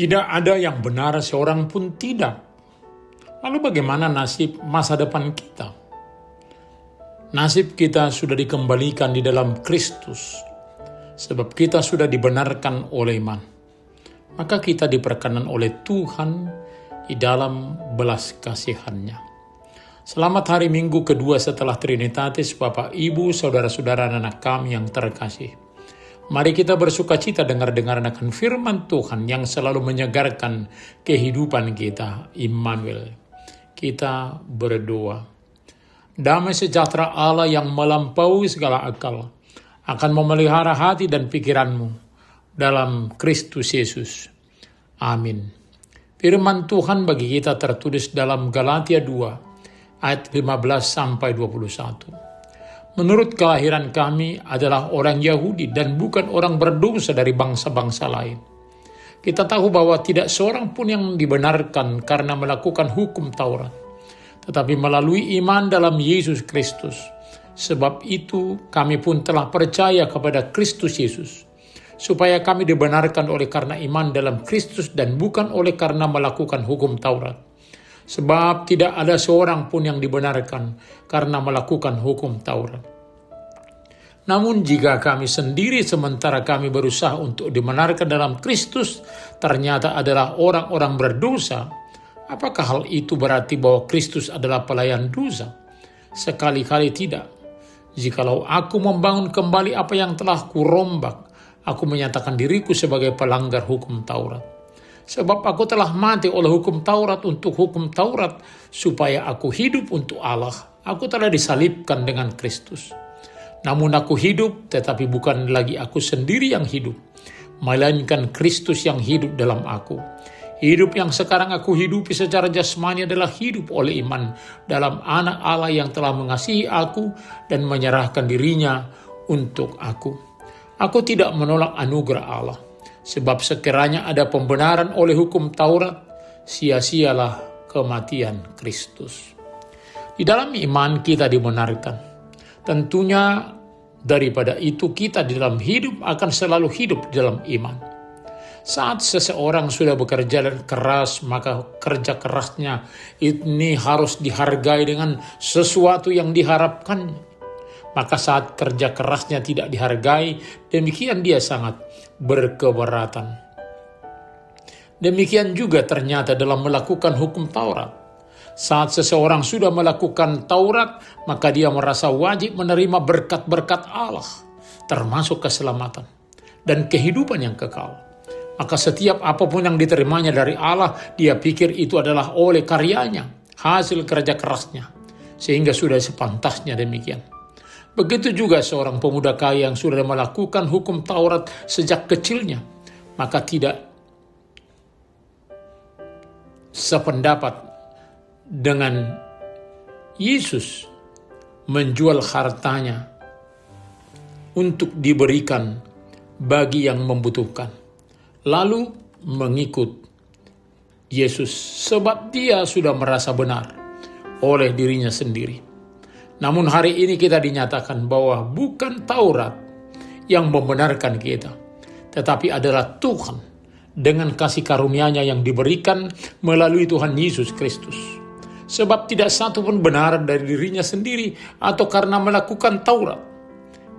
Tidak ada yang benar, seorang pun tidak. Lalu bagaimana nasib masa depan kita? Nasib kita sudah dikembalikan di dalam Kristus, sebab kita sudah dibenarkan oleh iman. Maka kita diperkenan oleh Tuhan di dalam belas kasihan-Nya. Selamat hari Minggu kedua setelah Trinitatis, Bapak, Ibu, Saudara-saudara, anak kami yang terkasih. Mari kita bersukacita dengar-dengar akan firman Tuhan yang selalu menyegarkan kehidupan kita, Immanuel. Kita berdoa. Damai sejahtera Allah yang melampaui segala akal akan memelihara hati dan pikiranmu dalam Kristus Yesus. Amin. Firman Tuhan bagi kita tertulis dalam Galatia 2 ayat 15 sampai 21. Menurut kelahiran kami adalah orang Yahudi dan bukan orang berdosa dari bangsa-bangsa lain. Kita tahu bahwa tidak seorang pun yang dibenarkan karena melakukan hukum Taurat, tetapi melalui iman dalam Yesus Kristus. Sebab itu kami pun telah percaya kepada Kristus Yesus, supaya kami dibenarkan oleh karena iman dalam Kristus dan bukan oleh karena melakukan hukum Taurat. Sebab tidak ada seorang pun yang dibenarkan karena melakukan hukum Taurat. Namun jika kami sendiri sementara kami berusaha untuk dibenarkan dalam Kristus, ternyata adalah orang-orang berdosa, apakah hal itu berarti bahwa Kristus adalah pelayan dosa? Sekali-kali tidak. Jikalau aku membangun kembali apa yang telah kurombak, aku menyatakan diriku sebagai pelanggar hukum Taurat. Sebab aku telah mati oleh hukum Taurat untuk hukum Taurat, supaya aku hidup untuk Allah. Aku telah disalibkan dengan Kristus. Namun aku hidup, tetapi bukan lagi aku sendiri yang hidup, melainkan Kristus yang hidup dalam aku. Hidup yang sekarang aku hidupi secara jasmani adalah hidup oleh iman dalam Anak Allah yang telah mengasihi aku dan menyerahkan dirinya untuk aku. Aku tidak menolak anugerah Allah, sebab sekiranya ada pembenaran oleh hukum Taurat, sia-sialah kematian Kristus. Di dalam iman kita dibenarkan. Tentunya daripada itu kita di dalam hidup akan selalu hidup di dalam iman. Saat seseorang sudah bekerja keras, maka kerja kerasnya ini harus dihargai dengan sesuatu yang diharapkannya. Maka saat kerja kerasnya tidak dihargai, demikian dia sangat berkeberatan. Demikian juga ternyata dalam melakukan hukum Taurat. Saat seseorang sudah melakukan Taurat, maka dia merasa wajib menerima berkat-berkat Allah, termasuk keselamatan dan kehidupan yang kekal. Maka setiap apapun yang diterimanya dari Allah, dia pikir itu adalah oleh karyanya, hasil kerja kerasnya, sehingga sudah sepantasnya demikian. Begitu juga seorang pemuda kaya yang sudah melakukan hukum Taurat sejak kecilnya, maka tidak sependapat dengan Yesus menjual hartanya untuk diberikan bagi yang membutuhkan, lalu mengikut Yesus sebab dia sudah merasa benar oleh dirinya sendiri. Namun hari ini kita dinyatakan bahwa bukan Taurat yang membenarkan kita, tetapi adalah Tuhan dengan kasih karunia-Nya yang diberikan melalui Tuhan Yesus Kristus. Sebab tidak satu pun benar dari dirinya sendiri atau karena melakukan Taurat.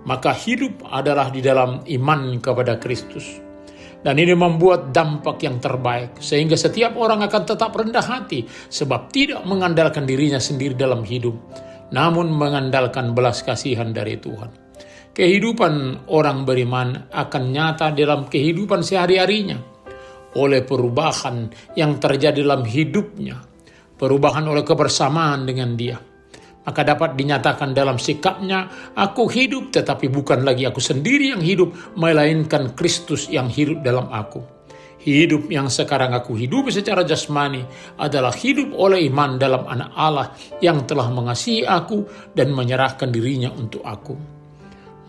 Maka hidup adalah di dalam iman kepada Kristus. Dan ini membuat dampak yang terbaik, sehingga setiap orang akan tetap rendah hati, sebab tidak mengandalkan dirinya sendiri dalam hidup, namun mengandalkan belas kasihan dari Tuhan. Kehidupan orang beriman akan nyata dalam kehidupan sehari-harinya, oleh perubahan yang terjadi dalam hidupnya, perubahan oleh kebersamaan dengan Dia. Maka dapat dinyatakan dalam sikapnya, aku hidup tetapi bukan lagi aku sendiri yang hidup, melainkan Kristus yang hidup dalam aku. Hidup yang sekarang aku hidupi secara jasmani adalah hidup oleh iman dalam Anak Allah yang telah mengasihi aku dan menyerahkan dirinya untuk aku.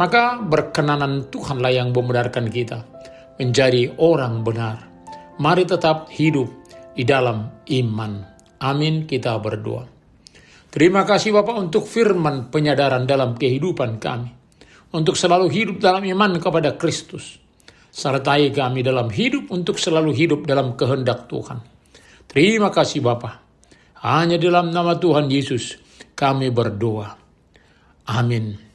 Maka berkenanan Tuhanlah yang membenarkan kita menjadi orang benar. Mari tetap hidup di dalam iman. Amin, kita berdoa. Terima kasih Bapak untuk firman penyadaran dalam kehidupan kami. Untuk selalu hidup dalam iman kepada Kristus. Sertai kami dalam hidup untuk selalu hidup dalam kehendak Tuhan. Terima kasih Bapa. Hanya dalam nama Tuhan Yesus kami berdoa. Amin.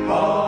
Oh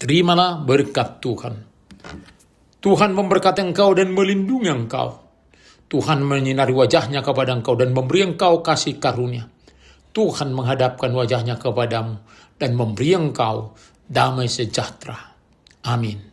Terimalah berkat Tuhan. Tuhan memberkati engkau dan melindungi engkau. Tuhan menyinari wajahnya kepada engkau dan memberi engkau kasih karunia. Tuhan menghadapkan wajahnya kepadamu dan memberi engkau damai sejahtera. Amin.